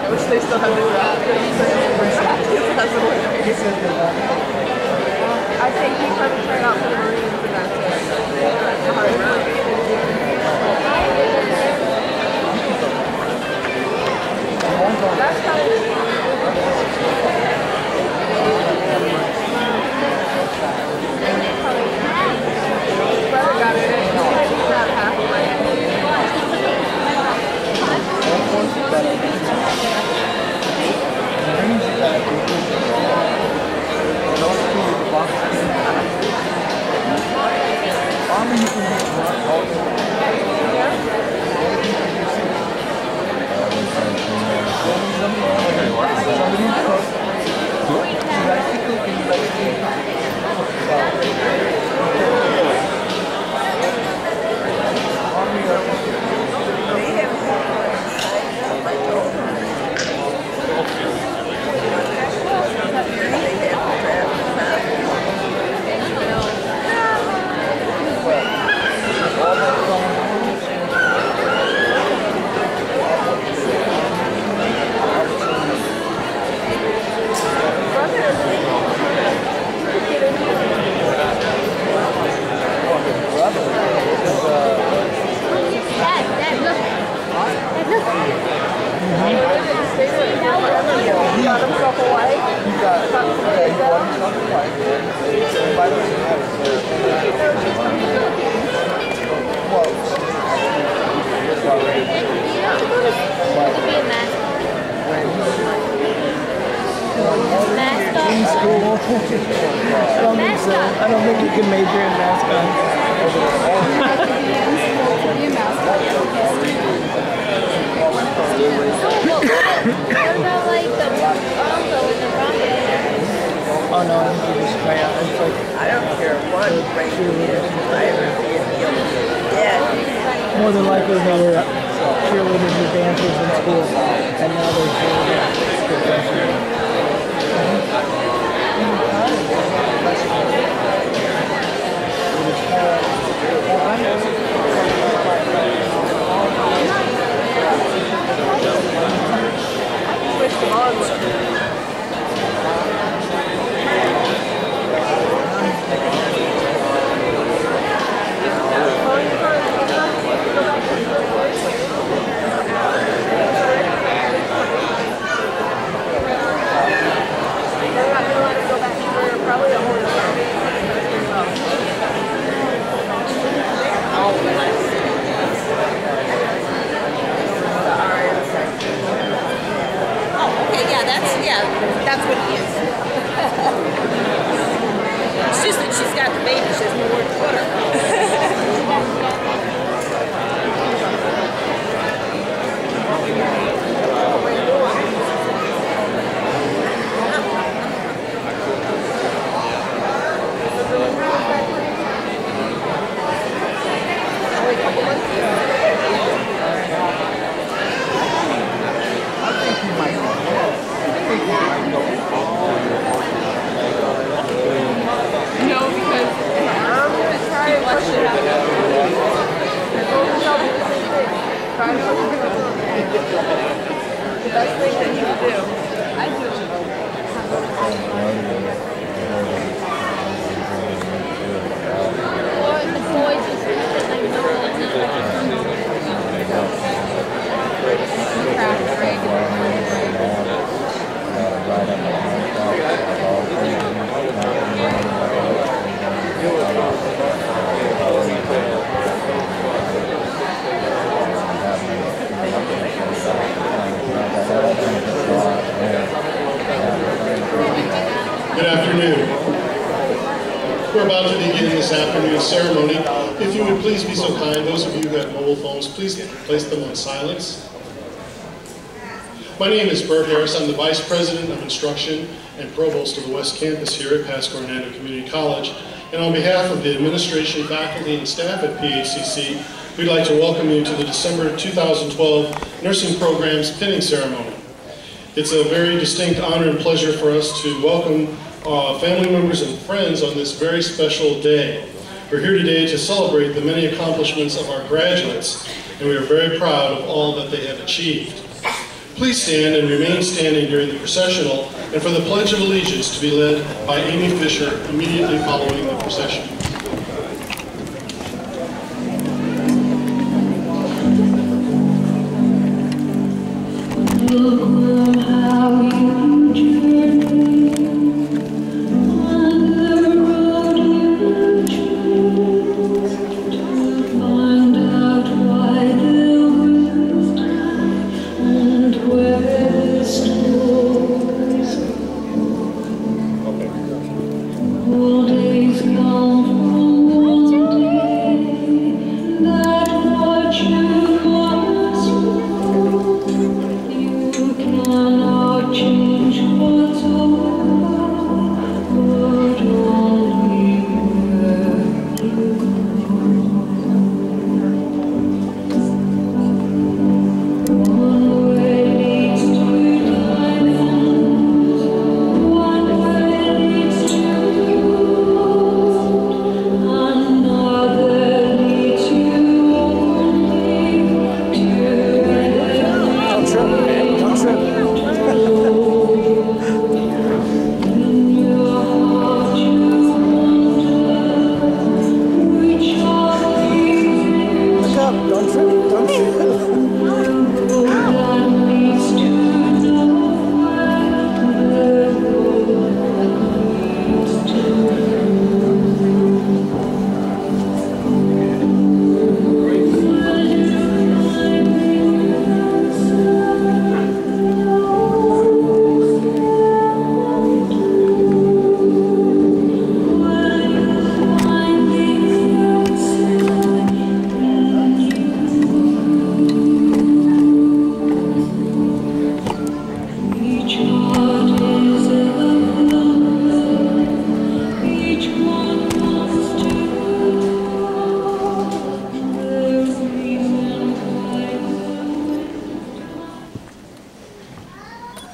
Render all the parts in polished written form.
wish they still had the draft. I think he tried to try out for the Marines, and that's it. That's kind of brother got it in. He's not halfway. I don't think you can major in mascots. Oh no, I think you just try out. It's like, I don't care what rank it is. more than likely they were cheerleaders and dancers in school, and now they're cheerleaders. That's what he is. It's just that she's got the baby, she has nowhere to put her. The best thing that you can do. I do. Or the boys just because I know Good afternoon. We're about to begin this afternoon's ceremony. If you would please be so kind, those of you who have mobile phones, please place them on silence. My name is Bert Harris. I'm the Vice President of Instruction and Provost of the West Campus here at Pasco Hernando Community College. And on behalf of the administration, faculty, and staff at PHCC, we'd like to welcome you to the December 2012 Nursing Programs Pinning Ceremony. It's a very distinct honor and pleasure for us to welcome family members and friends on this very special day. We're here today to celebrate the many accomplishments of our graduates, and we are very proud of all that they have achieved. Please stand and remain standing during the processional and for the Pledge of Allegiance to be led by Amy Fisher immediately following the procession.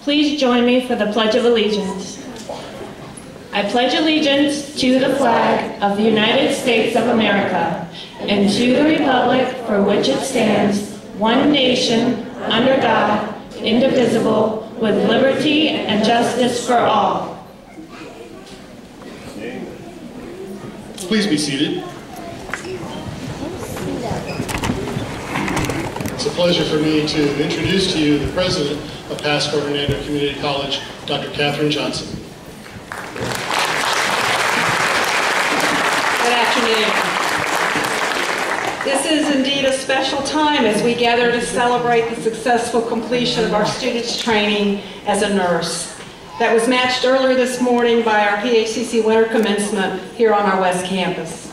Please join me for the Pledge of Allegiance. I pledge allegiance to the flag of the United States of America and to the republic for which it stands, one nation, under God, indivisible, with liberty and justice for all. Please be seated. It's a pleasure for me to introduce to you the president of Pasco Hernando Community College, Dr. Catherine Johnson. Good afternoon. This is indeed a special time as we gather to celebrate the successful completion of our students' training as a nurse. That was matched earlier this morning by our PHCC winter commencement here on our West Campus.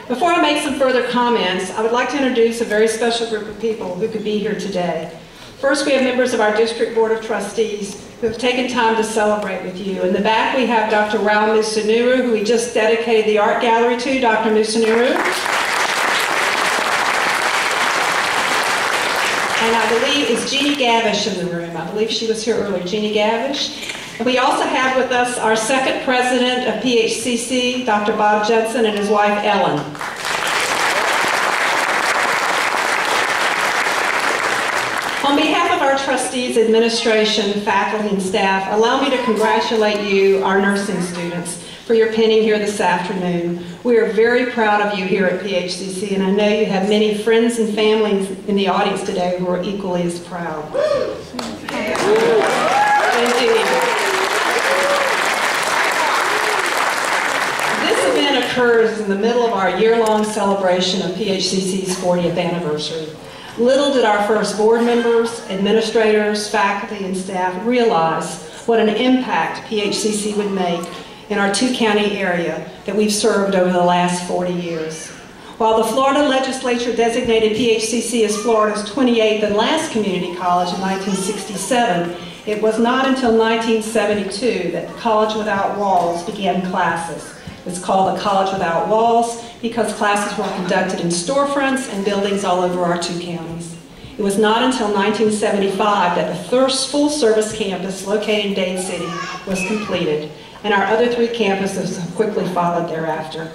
Before I make some further comments, I would like to introduce a very special group of people who could be here today. First, we have members of our District Board of Trustees who have taken time to celebrate with you. In the back, we have Dr. Rao Musunuru, who we just dedicated the art gallery to. Dr. Musunuru. And I believe, is Jeannie Gavish in the room? I believe she was here earlier, Jeannie Gavish. We also have with us our second president of PHCC, Dr. Bob Judson, and his wife, Ellen. On behalf of our trustees, administration, faculty, and staff, allow me to congratulate you, our nursing students, for your penning here this afternoon. We are very proud of you here at PHCC, and I know you have many friends and families in the audience today who are equally as proud. Indeed. Occurs in the middle of our year-long celebration of PHCC's 40th anniversary. Little did our first board members, administrators, faculty, and staff realize what an impact PHCC would make in our two-county area that we've served over the last 40 years. While the Florida legislature designated PHCC as Florida's 28th and last community college in 1967, it was not until 1972 that the College Without Walls began classes. It's called the College Without Walls because classes were conducted in storefronts and buildings all over our two counties. It was not until 1975 that the first full-service campus located in Dade City was completed, and our other three campuses have quickly followed thereafter.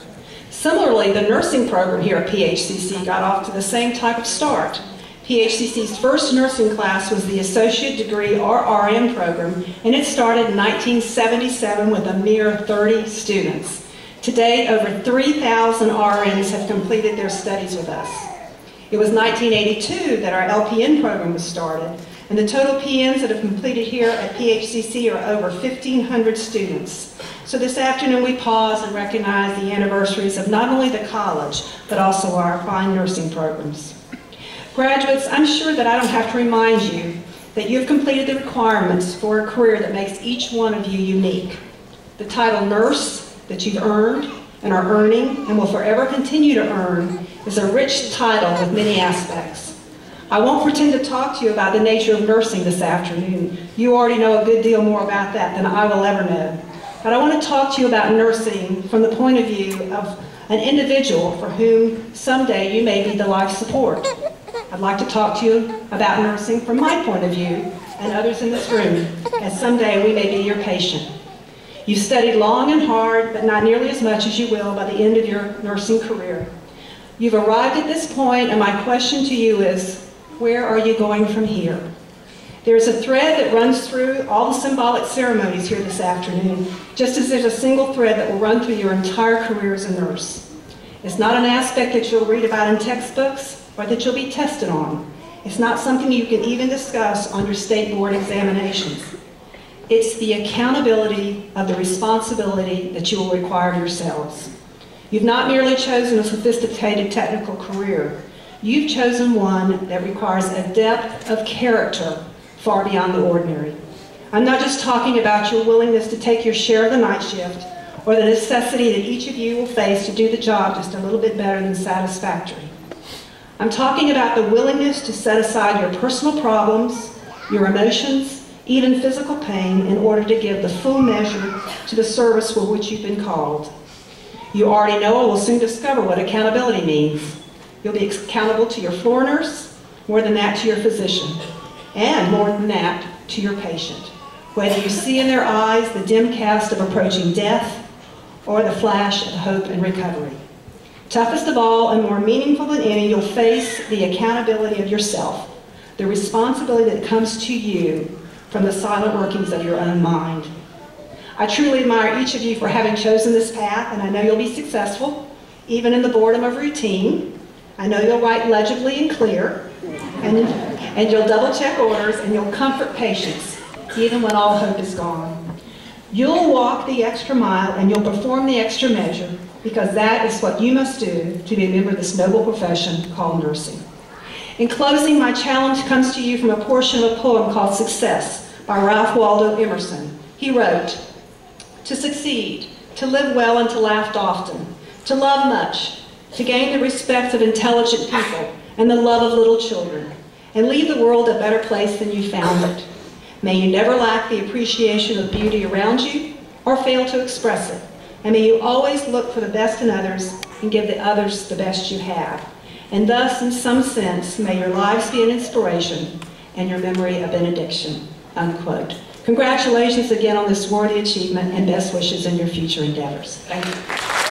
Similarly, the nursing program here at PHCC got off to the same type of start. PHCC's first nursing class was the Associate Degree or RN program, and it started in 1977 with a mere 30 students. Today, over 3,000 RNs have completed their studies with us. It was 1982 that our LPN program was started, and the total PNs that have completed here at PHCC are over 1,500 students. So this afternoon we pause and recognize the anniversaries of not only the college, but also our fine nursing programs. Graduates, I'm sure that I don't have to remind you that you've completed the requirements for a career that makes each one of you unique. The title nurse that you've earned and are earning and will forever continue to earn is a rich title with many aspects. I won't pretend to talk to you about the nature of nursing this afternoon. You already know a good deal more about that than I will ever know. But I want to talk to you about nursing from the point of view of an individual for whom someday you may be the life support. I'd like to talk to you about nursing from my point of view and others in this room, as someday we may be your patient. You've studied long and hard, but not nearly as much as you will by the end of your nursing career. You've arrived at this point, and my question to you is, where are you going from here? There's a thread that runs through all the symbolic ceremonies here this afternoon, just as there's a single thread that will run through your entire career as a nurse. It's not an aspect that you'll read about in textbooks or that you'll be tested on. It's not something you can even discuss on your state board examinations. It's the accountability of the responsibility that you will require of yourselves. You've not merely chosen a sophisticated technical career. You've chosen one that requires a depth of character far beyond the ordinary. I'm not just talking about your willingness to take your share of the night shift or the necessity that each of you will face to do the job just a little bit better than satisfactory. I'm talking about the willingness to set aside your personal problems, your emotions, even physical pain in order to give the full measure to the service for which you've been called. You already know or will soon discover what accountability means. You'll be accountable to your floor nurse, more than that to your physician, and more than that to your patient, whether you see in their eyes the dim cast of approaching death or the flash of hope and recovery. Toughest of all and more meaningful than any, you'll face the accountability of yourself, the responsibility that comes to you from the silent workings of your own mind. I truly admire each of you for having chosen this path, and I know you'll be successful, even in the boredom of routine. I know you'll write legibly and clear, and you'll double-check orders, and you'll comfort patients, even when all hope is gone. You'll walk the extra mile, and you'll perform the extra measure, because that is what you must do to be a member of this noble profession called nursing. In closing, my challenge comes to you from a portion of a poem called Success by Ralph Waldo Emerson. He wrote, "To succeed, to live well and to laugh often, to love much, to gain the respect of intelligent people and the love of little children, and leave the world a better place than you found it. May you never lack the appreciation of beauty around you or fail to express it. And may you always look for the best in others and give the others the best you have. And thus, in some sense, may your lives be an inspiration and your memory a benediction." Unquote. Congratulations again on this worthy achievement and best wishes in your future endeavors. Thank you.